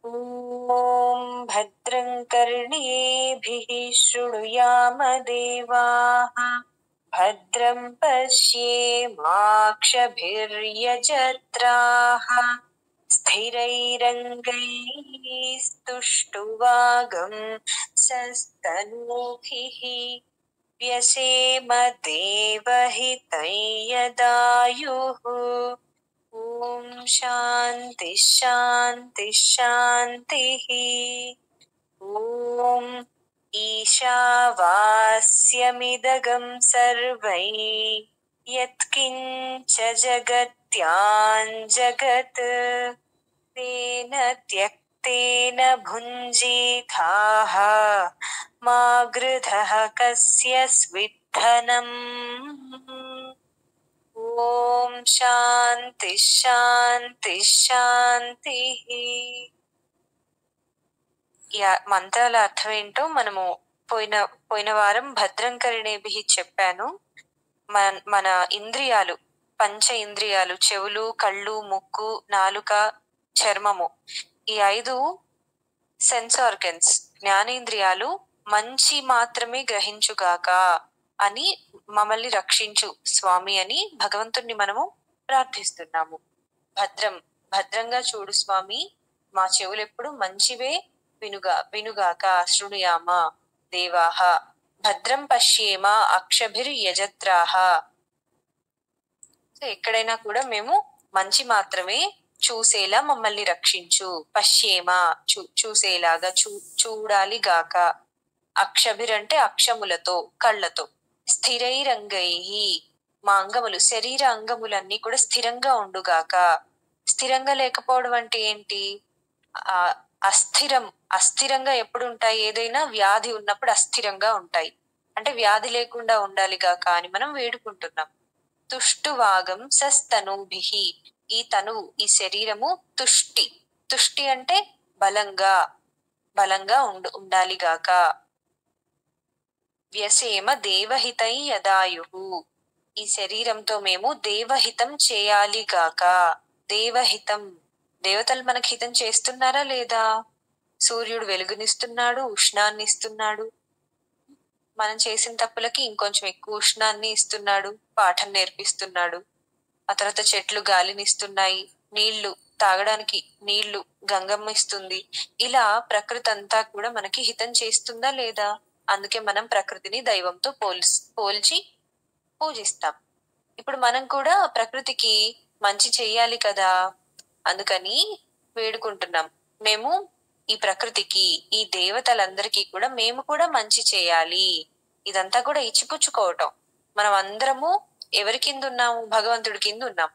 ॐ भद्रं कर्णेभिः शृणुयाम देवाः भद्रं पश्येमाक्षभिर्यजत्राः स्थिरैरङ्गैस्तुष्टुवागं सस्तनूभिः व्यसेम देवहितं यदायुः। ॐ शान्ति शान्ति शान्तिः। ॐ ईशावास्यमिदगं सर्वै यत्किञ्च जगत्यां जगत् तेन त्यक्तेन भुञ्जीथाः मा गृधः कस्य स्विद्धनम्। ఓం శాంతి శాంతి శాంతిః. ఈ మంత్రాల అర్థం ఏంటో మనము పోయిన వారం భద్రం కరిణేభిః చెప్పాను. మన ఇంద్రియాలు, పంచ ఇంద్రియాలు, చెవులు, కళ్ళు, ముక్కు, నాలుక, చర్మము, ఈ 5 సెన్స్ ఆర్గన్స్, జ్ఞానేంద్రియాలు మంచి మాత్రమే గ్రహించుగాక అని మమ్మల్ని రక్షించు స్వామి అని భగవంతుణ్ణి మనము ప్రార్థిస్తున్నాము. భద్రంగా చూడు స్వామి, మా చెవులెప్పుడు మంచివే వినుగాక. శృణుయామ దేవాహ భద్రం పశ్యేమ అక్షభిర్యజత్రాహ. ఎక్కడైనా కూడా మేము మంచి మాత్రమే చూసేలా మమ్మల్ని రక్షించు. పశ్యేమ చూసేలాగా, చూడాలి గాక. అక్షభిర్ అంటే అక్షములతో, కళ్ళతో. స్థిరైరంగై మా అంగములు, శరీర అంగములన్నీ కూడా స్థిరంగా ఉండుగాక. స్థిరంగా లేకపోవడం అంటే ఏంటి? అస్థిరంగా ఎప్పుడు ఉంటాయి? ఏదైనా వ్యాధి ఉన్నప్పుడు అస్థిరంగా ఉంటాయి. అంటే వ్యాధి లేకుండా ఉండాలి గాక అని మనం వేడుకుంటున్నాం. తుష్టువాగం సస్తనూభిః. ఈ తనువు, ఈ శరీరము తుష్టి అంటే బలంగా ఉండాలి గాక. వ్యసేమ దేవహితై యదాయుః. ఈ శరీరంతో మేము దేవహితం చేయాలి గాక. దేవహితం, దేవతలు మనకి హితం చేస్తున్నారా లేదా? సూర్యుడు వెలుగునిస్తున్నాడు, ఉష్ణాన్ని ఇస్తున్నాడు. మనం చేసిన తప్పులకి ఇంకొంచెం ఎక్కువ ఉష్ణాన్ని ఇస్తున్నాడు, పాఠం నేర్పిస్తున్నాడు. ఆ తర్వాత చెట్లు గాలినిస్తున్నాయి, నీళ్లు తాగడానికి నీళ్లు గంగమ్మ ఇస్తుంది. ఇలా ప్రకృతి అంతా కూడా మనకి హితం చేస్తుందా లేదా? అందుకే మనం ప్రకృతిని దైవంతో పోల్చి పూజిస్తాం. ఇప్పుడు మనం కూడా ప్రకృతికి మంచి చెయ్యాలి కదా, అందుకని వేడుకుంటున్నాం. మేము ఈ ప్రకృతికి, ఈ దేవతలందరికీ కూడా మేము కూడా మంచి చేయాలి. ఇదంతా కూడా ఇచ్చిపుచ్చుకోవటం. మనం అందరము ఎవరి కింద ఉన్నాము? భగవంతుడి కింద ఉన్నాం.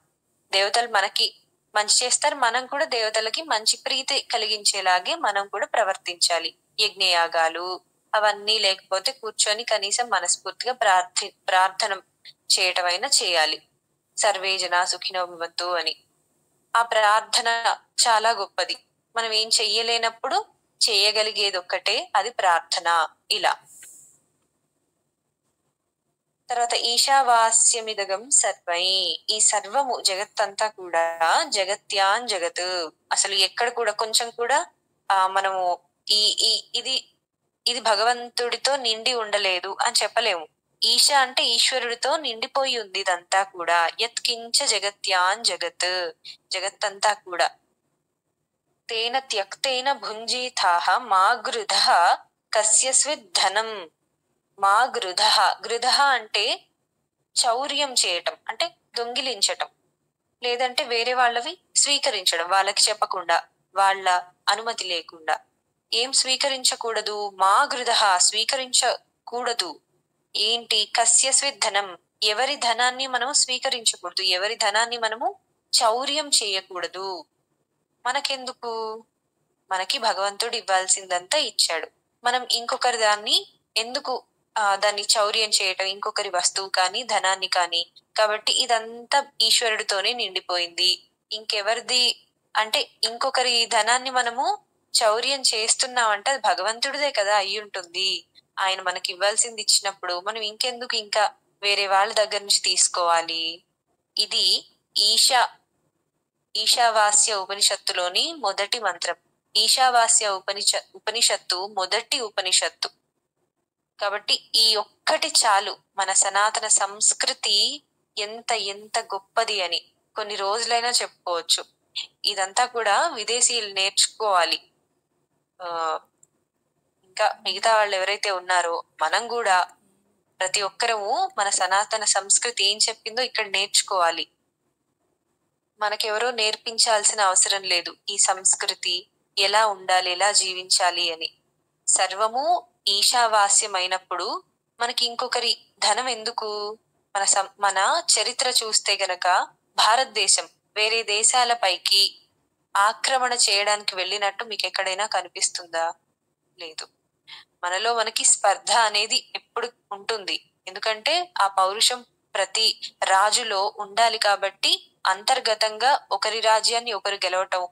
దేవతలు మనకి మంచి చేస్తారు, మనం కూడా దేవతలకి మంచి ప్రీతి కలిగించేలాగే మనం కూడా ప్రవర్తించాలి. యజ్ఞయాగాలు అవన్నీ లేకపోతే కూర్చొని కనీసం మనస్ఫూర్తిగా ప్రార్థన చేయటమైనా చేయాలి. సర్వే జనా సుఖినో భవంతు అని. ఆ ప్రార్థన చాలా గొప్పది. మనం ఏం చెయ్యలేనప్పుడు చేయగలిగేది ఒక్కటే, అది ప్రార్థన. ఇలా తర్వాత ఈశావాస్యమిదగం సర్వై. ఈ సర్వము, జగత్తంతా కూడా జగత్యాన్ జగత్. అసలు ఎక్కడ కూడా కొంచెం కూడా మనము ఇది భగవంతుడితో నిండి ఉండలేదు అని చెప్పలేము. ఈశ అంటే ఈశ్వరుడితో నిండిపోయి ఉంది ఇదంతా కూడా. యత్కించ జగత్యాన్ జగత్, జగత్తంతా కూడా. తేన త్యక్తేన భుంజీతాః మా గృధః కస్య స్విద్ధనం. మా గృధః, గృధః అంటే చౌర్యం చేయటం, అంటే దొంగిలించటం, లేదంటే వేరే వాళ్ళవి స్వీకరించడం, వాళ్ళకి చెప్పకుండా, వాళ్ళ అనుమతి లేకుండా. ఏం స్వీకరించకూడదు? మా గృధః, స్వీకరించకూడదు. ఏంటి? కస్య స్విద్ధనం, ఎవరి ధనాన్ని మనం స్వీకరించకూడదు, ఎవరి ధనాన్ని మనము చౌర్యం చేయకూడదు. మనకెందుకు? మనకి భగవంతుడు ఇవ్వాల్సిందంతా ఇచ్చాడు. మనం ఇంకొకరి దాన్ని ఎందుకు దాన్ని చౌర్యం చేయటం? ఇంకొకరి వస్తువు కానీ, ధనాన్ని కానీ. కాబట్టి ఇదంతా ఈశ్వరుడితోనే నిండిపోయింది. ఇంకెవరిది అంటే, ఇంకొకరి ధనాన్ని మనము చౌర్యం చేస్తున్నామంటే అది భగవంతుడిదే కదా అయి ఉంటుంది. ఆయన మనకి ఇవ్వాల్సింది ఇచ్చినప్పుడు మనం ఇంకెందుకు ఇంకా వేరే వాళ్ళ దగ్గర నుంచి తీసుకోవాలి? ఇది ఈశావాస్య ఉపనిషత్తులోని మొదటి మంత్రం. ఈశావాస్య ఉపనిషత్తు మొదటి ఉపనిషత్తు. కాబట్టి ఈ ఒక్కటి చాలు మన సనాతన సంస్కృతి ఎంత ఎంత గొప్పది అని కొన్ని రోజులైనా చెప్పుకోవచ్చు. ఇదంతా కూడా విదేశీయులు నేర్చుకోవాలి. ఇంకా మిగతా వాళ్ళు ఎవరైతే ఉన్నారో మనం కూడా ప్రతి ఒక్కరము మన సనాతన సంస్కృతి ఏం చెప్పిందో ఇక్కడ నేర్చుకోవాలి. మనకెవరో నేర్పించాల్సిన అవసరం లేదు ఈ సంస్కృతి ఎలా ఉండాలి, ఎలా జీవించాలి అని. సర్వము ఈశావాస్యమైనప్పుడు మనకి ఇంకొకరి ధనం ఎందుకు? మన చరిత్ర చూస్తే గనక భారతదేశం వేరే దేశాలపైకి ఆక్రమణ చేయడానికి వెళ్ళినట్టు మీకు ఎక్కడైనా కనిపిస్తుందా? లేదు. మనలో మనకి స్పర్ధ అనేది ఎప్పుడు ఉంటుంది. ఎందుకంటే ఆ పౌరుషం ప్రతి రాజులో ఉండాలి కాబట్టి అంతర్గతంగా ఒకరి రాజ్యాన్ని ఒకరు గెలవటం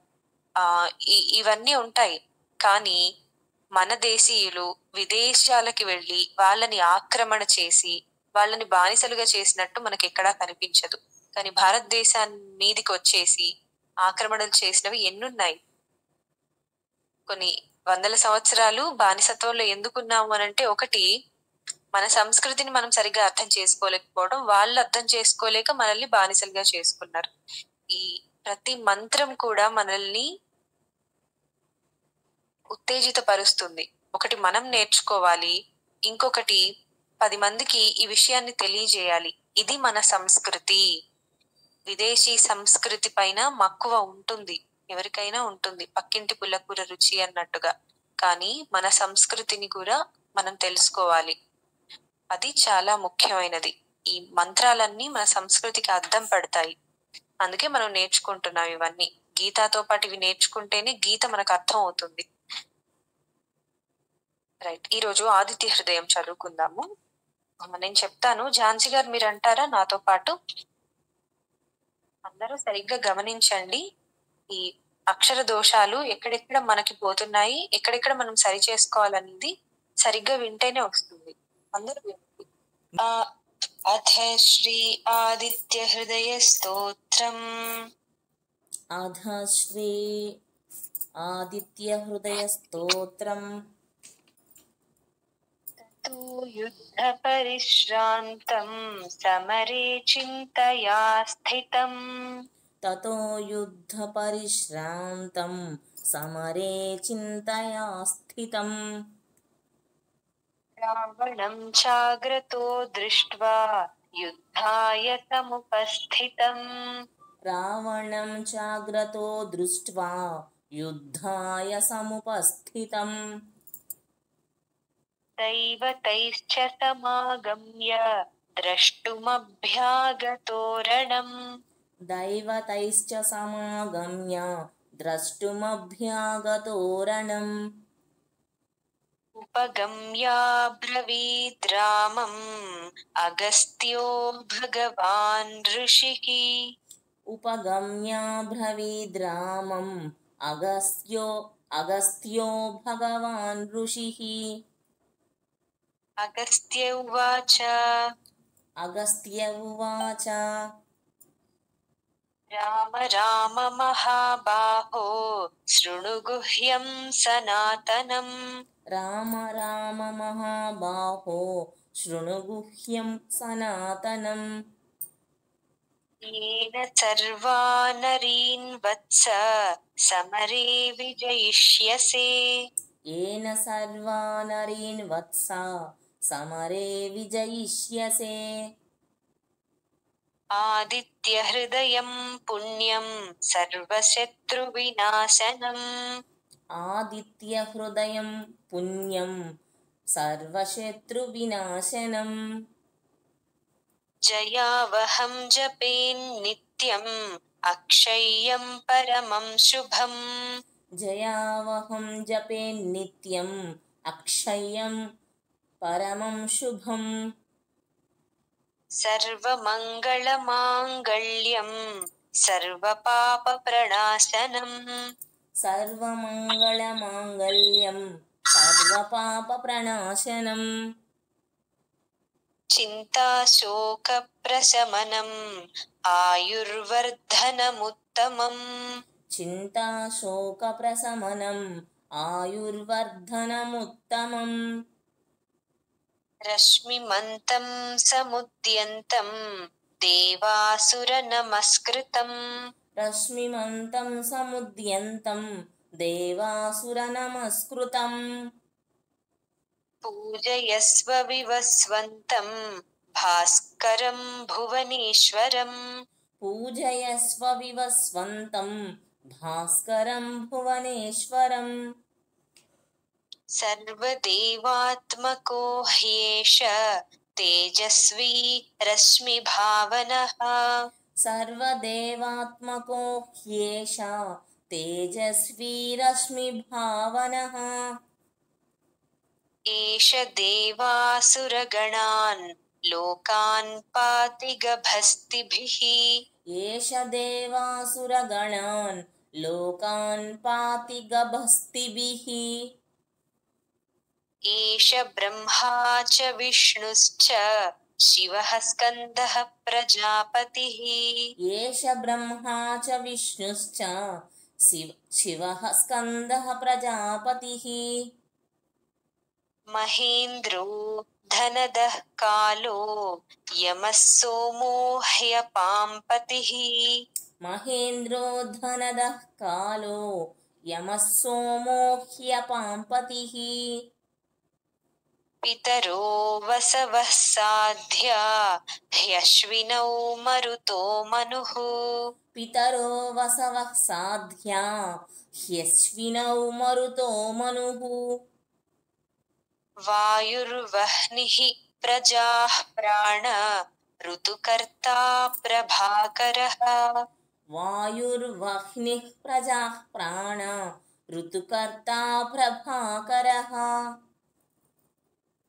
ఇవన్నీ ఉంటాయి. కానీ మన దేశీయులు విదేశాలకి వెళ్ళి వాళ్ళని ఆక్రమణ చేసి వాళ్ళని బానిసలుగా చేసినట్టు మనకి ఎక్కడా కనిపించదు. కానీ భారతదేశాన్ని మీదికి వచ్చేసి ఆక్రమణలు చేసినవి ఎన్నున్నాయి. కొన్ని వందల సంవత్సరాలు బానిసత్వంలో ఎందుకున్నాము అనంటే, ఒకటి మన సంస్కృతిని మనం సరిగ్గా అర్థం చేసుకోలేకపోవడం, వాళ్ళు అర్థం చేసుకోలేక మనల్ని బానిసలుగా చేసుకున్నారు. ఈ ప్రతి మంత్రం కూడా మనల్ని ఉత్తేజితపరుస్తుంది. ఒకటి మనం నేర్చుకోవాలి, ఇంకొకటి 10 మందికి ఈ విషయాన్ని తెలియజేయాలి. ఇది మన సంస్కృతి. విదేశీ సంస్కృతి పైన మక్కువ ఉంటుంది, ఎవరికైనా ఉంటుంది, పక్కింటి పుల్లకూర రుచి అన్నట్టుగా. కానీ మన సంస్కృతిని కూడా మనం తెలుసుకోవాలి. అది చాలా ముఖ్యమైనది. ఈ మంత్రాలన్నీ మన సంస్కృతికి అద్దం పడతాయి. అందుకే మనం నేర్చుకుంటున్నాం ఇవన్నీ. గీతాతో పాటు ఇవి నేర్చుకుంటేనే గీత మనకు అర్థం అవుతుంది. రైట్, ఈరోజు ఆదిత్య హృదయం చదువుకుందాము. నేను చెప్తాను, ఝాన్సీ గారు మీరు అంటారా నాతో పాటు? అందరూ సరిగ్గా గమనించండి. ఈ అక్షర దోషాలు ఎక్కడెక్కడ మనకి పోతున్నాయి, ఎక్కడెక్కడ మనం సరి చేసుకోవాలనేది సరిగ్గా వింటేనే వస్తుంది. అందరూ వినండి. అథ శ్రీ ఆదిత్య హృదయ స్తోత్రం. అథ శ్రీ ఆదిత్య హృదయ స్తోత్రం. యుద్ధ పరిశ్రాంతం సమరే చింతయా స్థితం. తతో యుద్ధ పరిశ్రాంతం సమరే చింతయా స్థితం. రావణం చాగ్రతో దృష్ట్వా యుద్ధాయ సముపస్థితం. రావణం చాగ్రతో దృష్ట్వా యుద్ధాయ సముపస్థితం. దైవతైశ్చ సమాగమ్య ద్రష్టుమభ్యాగతో రణం. దైవతైశ్చ సమాగమ్య ద్రష్టుమభ్యాగతో రణం. ఉపగమ్యాబ్రవీద్ రామం అగస్త్యో భగవాన్ ఋషిః. ఉపగమ్యాబ్రవీద్ రామం అగస్త్యో భగవాన్ ఋషిః. అగస్త్య ఉవాచ. అగస్త్య ఉవాచ. రామ రామ మహాబాహో శృణు గుహ్యం సనాతనం. రామ రామ మహాబాహో శృణు గుహ్యం సనాతనం. येन सर्वानरीन् वत्स समरे विजयिष्यसे. येन सर्वानरीन् वत्स समरे विजयिष्यसे. आदित्य हृदयं पुण्यं सर्वशत्रुविनाशनम्. आदित्य हृदयं पुण्यं सर्वशत्रुविनाशनम्. जयावहं जपेन्नित्यम् अक्षय्यं परमं शुभम्. जयावहं जपेन्नित्यम् अक्षय्यं परमं शुभम्. सर्वमङ्गलमाङ्गल्यं सर्वपापप्रणाशनम्. सर्वमङ्गलमाङ्गल्यं सर्वपापप्रणाशनम्. चिन्ताशोकप्रशमनम् आयुर्वर्धनमुत्तमम्. చింతాశోకప్రశమనం ఆయుర్వర్ధనముత్తమం రశ్మిమంతం సముద్యంతం దేవాసుర నమస్కృతం రశ్మిమంతం సముద్యంతం దేవాసురనమస్కృతం పూజయస్వ వివస్వంతం భాస్కరం భువనేశ్వరం పూజయస్వ వివస్వంతం భాస్కరం భువనేశ్వరం సర్వదేవాత్మకో హ్యేష తేజస్వీ రశ్మిభావనః సర్వదేవాత్మకో హ్యేష తేజస్వీ రశ్మిభావనః ఏష దేవాసురగణాన్ లోకాన్ పాతి గభస్తిభిః ఏష దేవాసురగణాన్ లోకాన్ పాతి గభస్తిభిః ఏష బ్రహ్మా చ విష్ణుశ్చ శివః స్కందః ప్రజాపతిః ఏష బ్రహ్మా చ విష్ణుశ్చ శివః స్కందః ప్రజాపతిః మహేంద్రో ధనదః కాలో యమः సోమో హ్యపాంపతిః మహేంద్రో ధనదః కాలో యమः సోమో హ్యపాంపతిః పితరో వసవః సాధ్యా హ్యశ్వినౌ మరుతో మనుః పితరో వసవః సాధ్యా హ్యశ్వినౌ మరుతో మనుః వాయుర్వహ్నిః ప్రజాః ప్రాణ ఋతుకర్తా ప్రభాకరః వాయుర్వహ్నిః ప్రజాః ప్రాణ ఋతుకర్తా ప్రభాకరః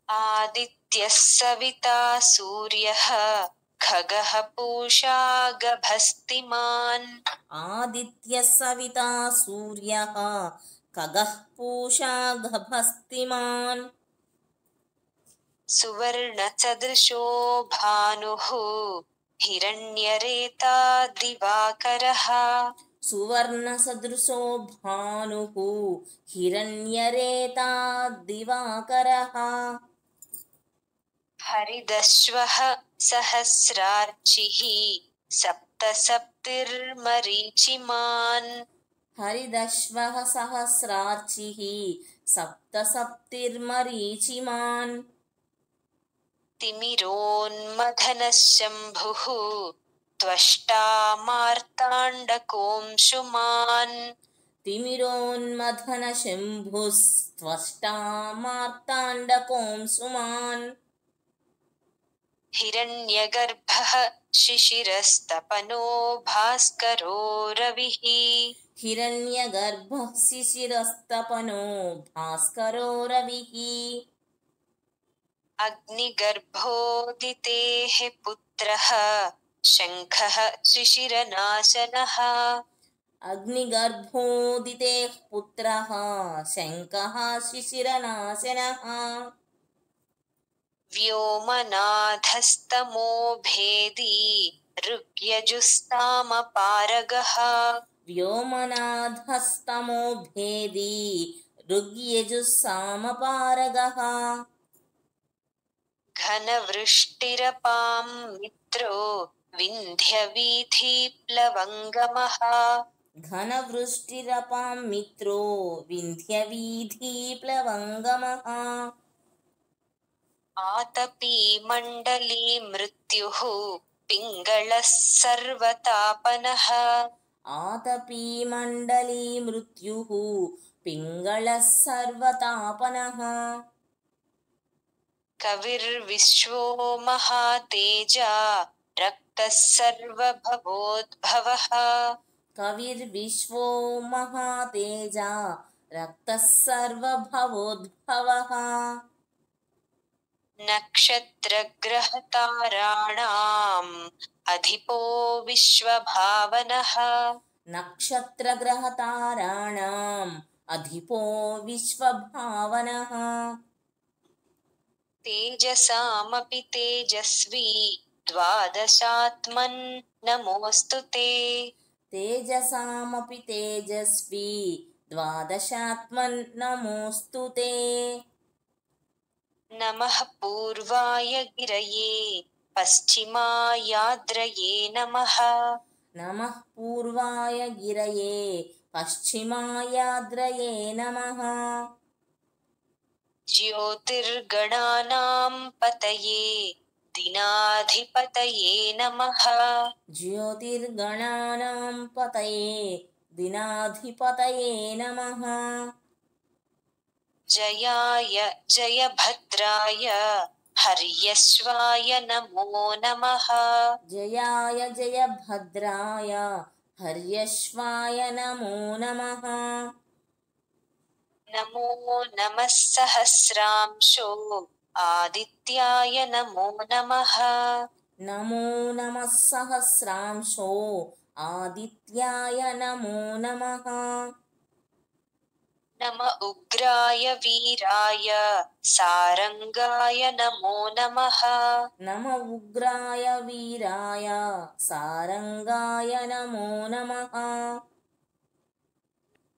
ఆదిత్యः సవితా సూర్యः ఖగః పూషా గభస్తిమాన్ ఆదిత్యः సవితా సూర్యः ఖగః పూషా గభస్తిమాన్ సువర్ణసదృశో భానుః హిరణ్యరేతా దివాకరः సువర్ణసదృశో భానుః హిరణ్యరేతా దివాకరः హరిదశ్వః సహస్రార్చిః సప్తసప్తిర్మరీచిమాన్ హరిదశ్వః సహస్రార్చిః సప్తసప్తిర్మరీచిమాన్ తిమిరోన్మథనः శంభుః త్వష్టా మార్తాండకోంశుమాన్ తిమిరోన్మథన శంభుస్త్వష్టా మార్తాండకోంసుమాన్ హిరణ్యగర్భః శిశిరస్తపనో భాస్కరో రవిః హిరణ్యగర్భః శిశిరస్తపనో భాస్కరో రవిః అగ్నిగర్భోదితేః పుత్రः శంఖः శిశిరనాశనः అగ్నిగర్భోదితేః పుత్రः శంఖः శిశిరనాశనः వ్యోమనాథస్తమో భేదీ ఋగ్యజుస్తామపారగः వ్యోమనాథస్తమో భేదీ ఋగ్యజుస్సామపారగः ఘనవృష్టిరపాం మిత్రో వింధ్యవీథీప్లవంగమః ఘనవృష్టిరపాం మిత్రో వింధ్యవీథీప్లవంగమః ఆతపీ మండలీ మృత్యుః పింగళः సర్వతాపనః ఆతపీ మండలీ మృత్యుః పింగళः సర్వతాపనః కవిర్విశ్వో మహాతేజా రక్తः సర్వభవోద్భవः కవిర్విశ్వో మహాతేజా రక్తः సర్వభవోద్భవः నక్షత్రగ్రహతారాణాం అధిపో విశ్వభావనః నక్షత్రగ్రహతారాణాం అధిపో విశ్వభావనః తేజసామపి తేజస్వీ ద్వాదశాత్మన్ నమోऽస్తు తే తేజసామపి తేజస్వి ద్వాదశాత్మన్నమోऽस्तु తే. నమః పూర్వాయ గిరయే పశ్చిమాయాద్రయే నమః. నమః పూర్వాయ గిరయే పశ్చిమాయాద్రయే నమః. జ్యోతిర్గణానాం పతయే దినాధిపతయే నమః. జ్యోతిర్గణానాం పతయే దినాధిపతయే నమః. జయాయ జయభద్రాయ హర్యశ్వాయ నమో నమః. జయాయ జయభద్రాయ హర్యశ్వాయ నమో నమః. నమో నమః సహస్రాంశో ఆదిత్యాయ నమో నమః. నమో నమః సహస్రాంశో ఆదిత్యాయ నమో నమః. నమ ఉగ్రాయ వీరాయ సారంగాయ నమో నమః. నమ ఉగ్రాయ వీరాయ సారంగాయ నమో నమః.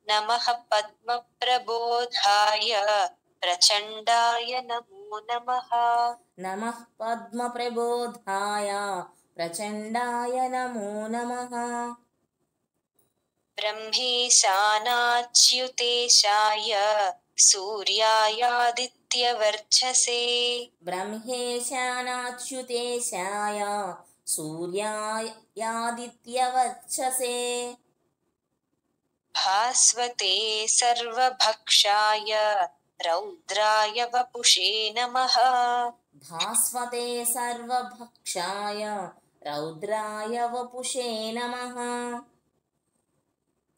నమః పద్మప్రబోధాయ ప్రచండాయ నమో నమః. నమః పద్మప్రబోధాయ ప్రచండాయ నమో నమః. బ్రహ్మేశానాచ్యుతేశాయ సూర్యాయాదిత్యవర్చసే. బ్రహ్మేశానాచ్యుతేశాయ సూర్యాయాదిత్యవర్చసే. భాస్వతే సర్వభక్షాయ రౌద్రాయ వపుషే నమః. భాస్వతే సర్వభక్షాయ రౌద్రాయ వపుషే నమః.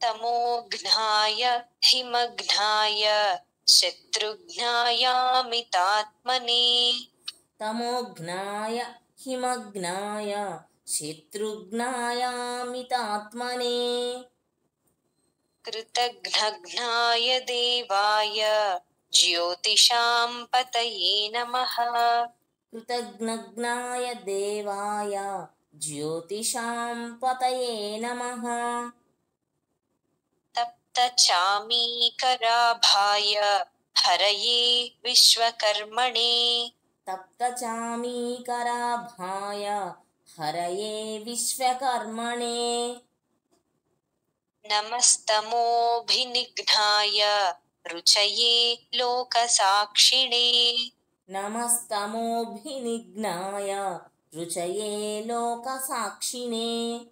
తమోఘ్నాయ హిమఘ్నాయ శత్రుఘ్నాయామితాత్మనే. తమోఘ్నాయ హిమఘ్నాయ శత్రుఘ్నాయామితాత్మనే. కృతఘ్నఘ్నాయ దేవాయ జ్యోతిషాం పతయే నమః. కృతఘ్నఘ్నాయ దేవాయ జ్యోతిషాం పతయే నమః. తప్తచామీకరాభాయ హరయే విశ్వకర్మణే. తప్తచామీకరాభాయ హరయే విశ్వకర్మణే. నమస్తమోభినిఘ్నాయ రుచయే లోకసాక్షిణే. నమస్తమోభినిఘ్నాయ రుచయే లోకసాక్షిణే.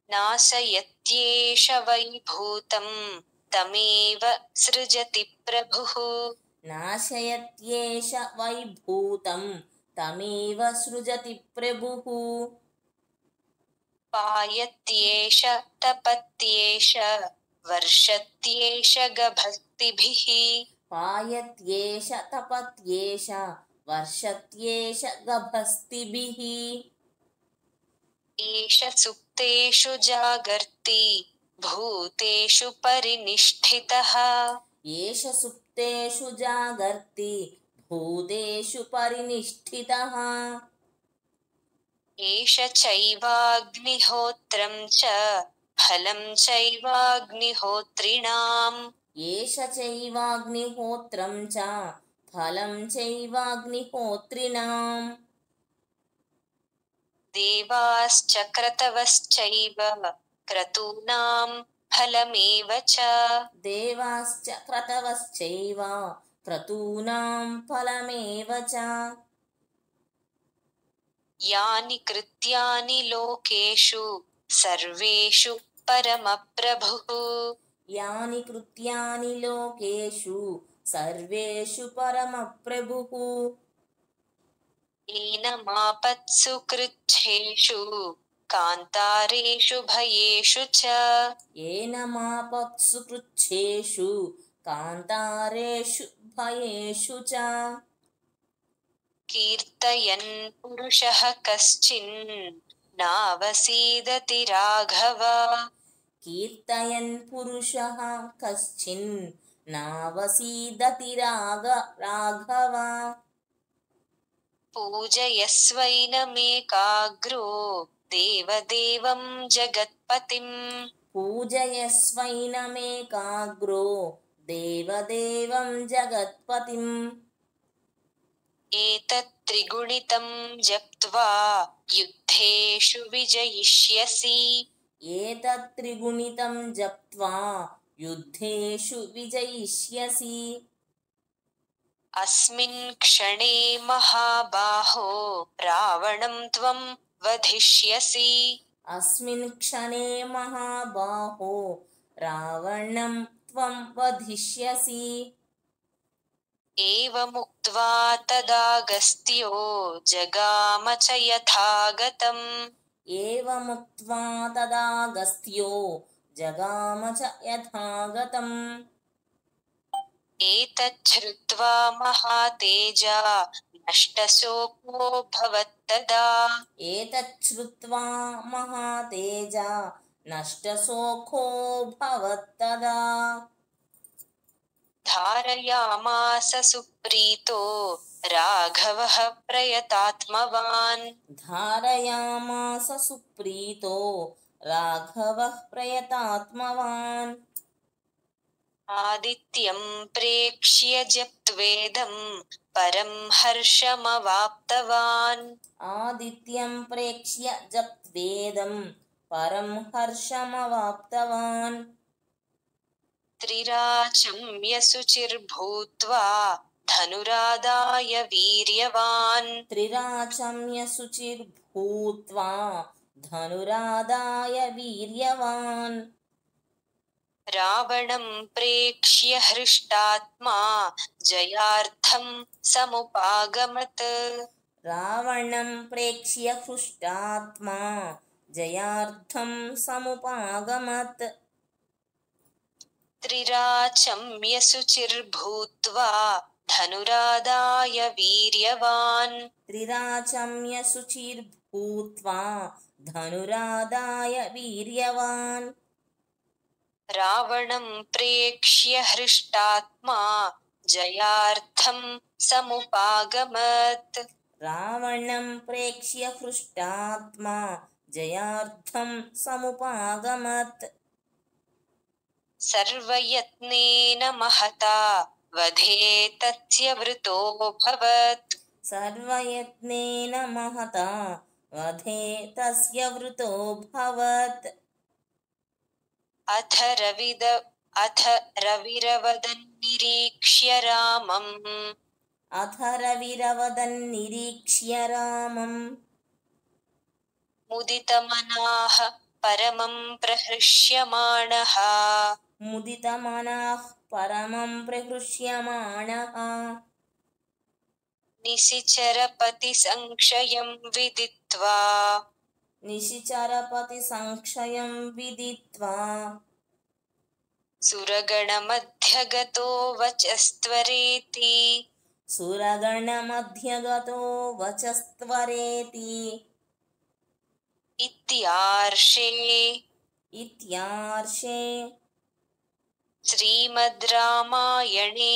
నాశయత్యేష వైభూతం తమేవ సృజతి ప్రభుః. నాశయత్యేష వైభూతం తమేవ సృజతి ప్రభుః. పాయత్యేష తపత్యేష వర్షత్యేష గభక్తిభిః. పాయత్యేష తపత్యేష వర్షత్యేష గభస్తిభిః. ఏష సుప్తేషు జాగర్తి భూతేషు పరినిష్ఠితః. ఏష సుప్తేషు జాగర్తి భూతేషు పరినిష్ఠితః. ఏష చైవాగ్నిహోత్రం చ ఫలం చైవాగ్నిహోత్రిణాం. ఏష చైవాగ్నిహోత్రం చ ఫలం చైవాగ్నిహోత్రిణాం. దేవాశ్చ క్రతవశ్చైవ క్రతూనాం ఫలమేవ చ. దేవాశ్చ క్రతవశ్చైవ క్రతూనాం ఫలమేవ చ. యాని కృత్యాని లోకేషు సర్వేషు పరమప్రభుః. యాని కృత్యాని లోకేషు సర్వేషు పరమప్రభుః. ఏనమాపత్సు కృచ్ఛేషు కాంతారేషు భయేషు చ. ఏనమాపత్సు కృచ్ఛేషు కాంతారేషు భయేషు చ. కీర్తయన్ పురుషః కశ్చిన్ నావసీదతి రాఘవ. కీర్తయన్ పురుషః కశ్చిన్ నావసీదతి రాఘవ. పూజయస్వైనమేకాగ్రో దేవదేవం జగత్పతిం పూజయస్వైనమేకాగ్రో దేవదేవం జగత్పతిం ఏతత్త్రిగుణితం జప్త్వా యుద్ధేషు విజయిష్యసి ఏతత్త్రిగుణితం జప్త్వా యుద్ధేషు విజయిష్యసి అస్మిన్ క్షణే మహాబాహో రావణం త్వం వధిష్యసి అస్మిన్ క్షణే మహాబాహో రావణం త్వం వధిష్యసి ఏవముక్త్వా తదాగస్త్యో జగామ చ యథాగతం ఏవముక్త్వా తదాగస్త్యో జగామ చ యథాగతం ఏతచ్ఛ్రుత్వా మహాతేజా నష్టశోకో భవత్తదా ఏతచ్ఛ్రుత్వా మహాతేజా నష్టశోకో భవత్తదా ధారయామాస సుప్రీతో రాఘవః ప్రయతాత్మవాన్ ధారయామాస సుప్రీతో రాఘవః ప్రయతాత్మవాన్ ఆదిత్యం ప్రేక్ష్య జప్త్వేదం పరం హర్షమవాప్తవాన్ ఆదిత్యం ప్రేక్ష్య జప్త్వేదం పరం హర్షమవాప్తవాన్ త్రిరాచమ్య శుచిర్భూత్వా ధనురాదాయ వీర్యవాన్ త్రిరాచమ్య శుచిర్భూత్వా ధనురాదాయ వీర్యవాన్ రావణం ప్రేక్ష్య హృష్టాత్మా జయార్థం సముపాగమత్ రావణం ప్రేక్ష్య హృష్టాత్మా జయార్థం సముపాగమత్ త్రిరాచమ్య శుచిర్భూత్వా ధనురాదాయ వీర్యవాన్ త్రిరాచమ్య శుచిర్భూత్వా ధనురాదాయ వీర్యవాన్ రావణం ప్రేక్ష్య హృష్టాత్మా జయార్థం సముపాగమత్ రావణం ప్రేక్ష్య హృష్టాత్మా జయార్థం సముపాగమత్ సర్వయత్నేన మహతా వధే తస్య వృతోऽభవత్ సర్వయత్నేన మహతా వధే తస్య వృతోऽభవత్ అథ రవిరవదన్నిరీక్ష్య రామం అథ రవిరవదన్నిరీక్ష్య రామం ముదితమనాః పరమం ప్రహృష్యమాణః ముదితమనః పరమం ప్రహృష్యమాణః నిశిచరపతి సంక్షయం విదిత్వా నిశిచరపతి సంక్షయం విదిత్వా సురగణమధ్యగతో వచస్త్వరేతి సురగణమధ్యగతో వచస్త్వరేతి ఇత్యార్షే ఇత్యార్షే శ్రీమద్ రామాయణే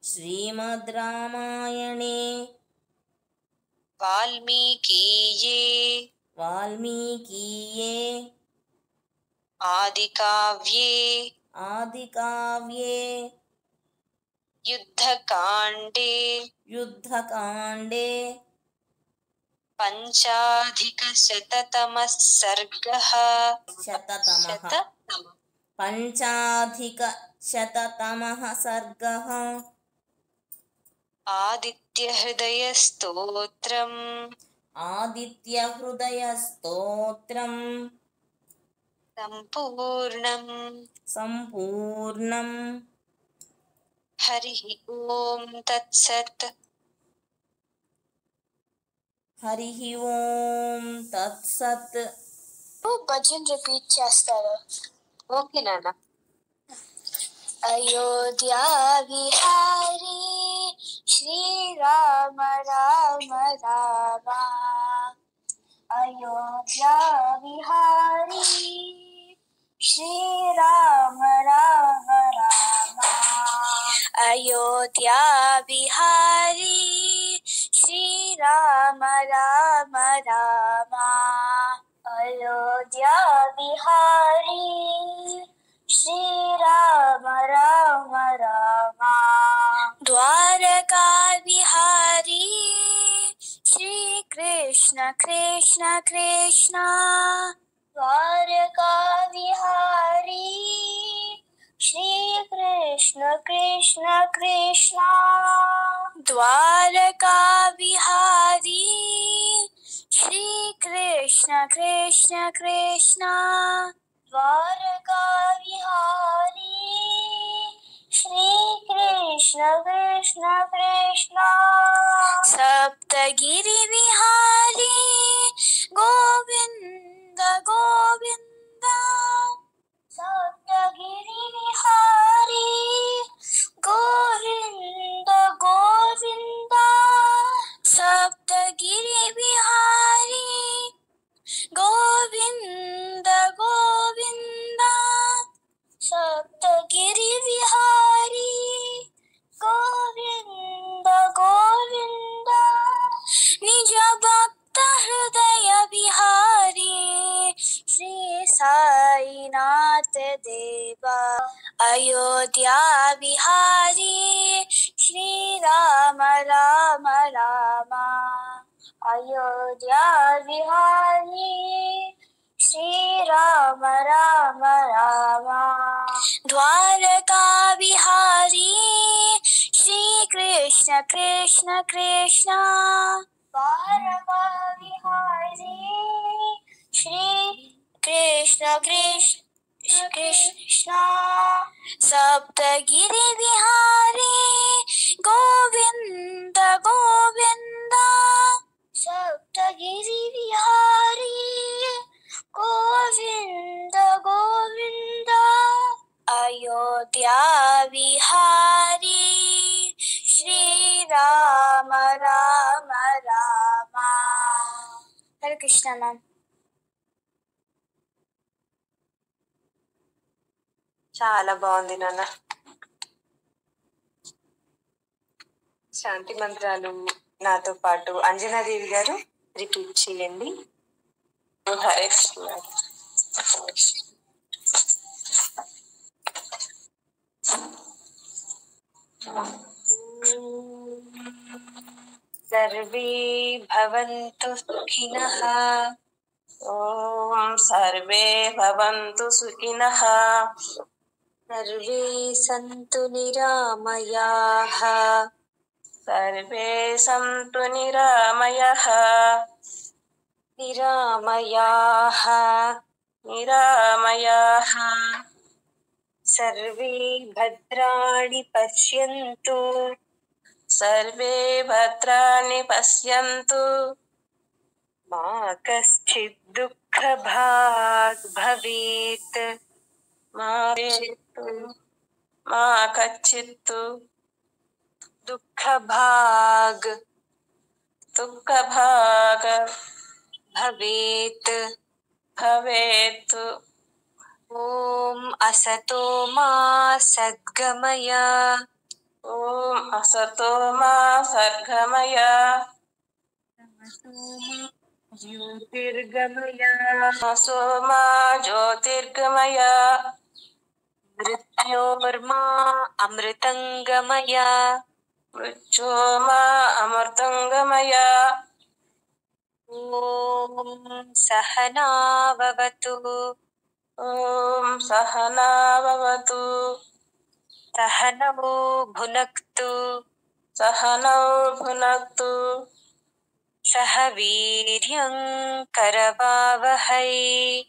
శ్రీమద్ రామాయణే వాల్మీకీయే వాల్మీకీయే ఆదికావ్యే ఆదికావ్యే యుద్ధకాండే యుద్ధకాండే పంచాధికశతతమః సర్గః పంచాధికశతతమః సర్గః ఆదిత్యహృదయస్తోత్రం ఆదిత్యహృదయస్తోత్రం సంపూర్ణం సంపూర్ణం హరి ఓం తత్సత్ హరి ఓం తత్సత్ భజన్ రిపీట్ చేస్తారు. ఓకే నాన్న. అయోధ్యా విహారీ శ్రీరామ రామ రామ అయోధ్యా విహారీ శ్రీరామ రామ రామ అయోధ్యా విహారీ శ్రీరామ రామ రామ अयोध्या विहारी श्री राम राम राम द्वारका विहारी श्री कृष्ण कृष्ण कृष्ण द्वारका विहारी श्री कृष्ण कृष्ण कृष्ण द्वारका विहारी श्री कृष्ण कृष्ण कृष्ण द्वारका विहारी श्री कृष्ण कृष्ण कृष्ण सप्तगिरि विहारी गोविंद गोविंद सप्तगिरि विहारी गोविंद गोविंद सप्तगिरि विहारी गोविंद गोविंद सप्तगिरि विहारी गोविंद गोविंद निज भक्त हृदय विहारी श्री साईनाथ देवा अयोध्या विहारी श्री राम राम राम अयोध्या विहारी श्री राम राम राम द्वारका विहारी श्री कृष्ण कृष्ण कृष्ण द्वारका विहारी श्री कृष्ण कृष्ण कृष्ण सप्तगिरि विहारी गोविंद गोविंद सप्तगिरि विहारी गोविंद गोविंद अयोध्या विहारी श्री राम राम राम हरे कृष्ण मैम చాలా బాగుంది నాన్న. శాంతి మంత్రాలు నాతో పాటు అంజనాదేవి గారు రిపీట్ చేయండి. హరే కృష్ణ. సర్వే భవంతు సుఖినః. ఓం సర్వే భవంతు సుఖినః. సర్వే సంతు నిరామయాః. సర్వే సంతు నిరామయాః. నిరామయాః నిరామయాః. సర్వే భద్రాణి పశ్యంతు. సర్వే భద్రాణి పశ్యంతు. మా కశ్చిద్ దుఃఖభాగ్ భవేత్. మా కచ్చిత్ దుఃఖభాగ్ భవేత్ భవేత్. ఓం అసతో మా సద్గమయ. ఓం అసతో మా సద్గమయ. జ్యోతిర్గమయ. తమసో మా జ్యోతిర్గమయ. మృత్యోర్మా అమృతంగమయ. మృత్యోర్మా అమృతంగమయ. ఓం సహనావవతు. ఓం సహనావవతు. సహనౌ భునక్తు. సహనౌ భునక్తు. సహ వీర్యం కరవావహై.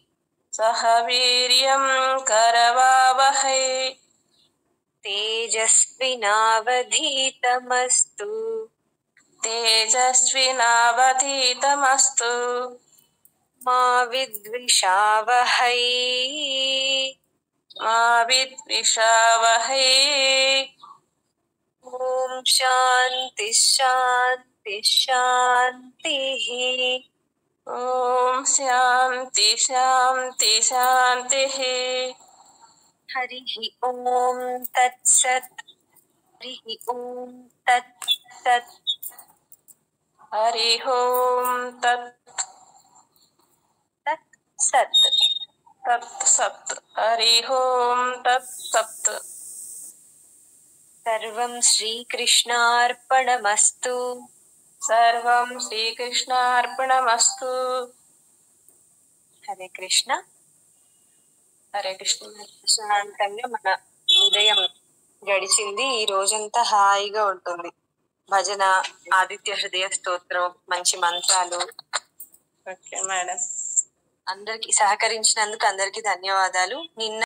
సహ వీర్యం కరవావహై. తేజస్వినావధీతమస్తు. తేజస్వినావధీతమస్తు. మా విద్విషావహై. మా విద్విషావహై. ఓం శాంతి శాంతి శాంతి. ఓం శాంతి శాంతి శాంతి. హరి ఓం తత్సత్. హరి ఓం తత్సత్. హరి ఓం తత్. సత్. తత్ సత్. హరి ఓం తత్ సత్. సర్వం శ్రీకృష్ణార్పణమస్తు. సర్వం శ్రీకృష్ణార్పణమస్తు. హరే కృష్ణ. హరే కృష్ణ. ప్రశాంతంగా మన ఉదయం గడిచింది. ఈ రోజంతా హాయిగా ఉంటుంది. భజన, ఆదిత్య హృదయ స్తోత్రం, మంచి మంత్రాలు. Okay madam. అందరికి సహకరించినందుకు అందరికి ధన్యవాదాలు. నిన్న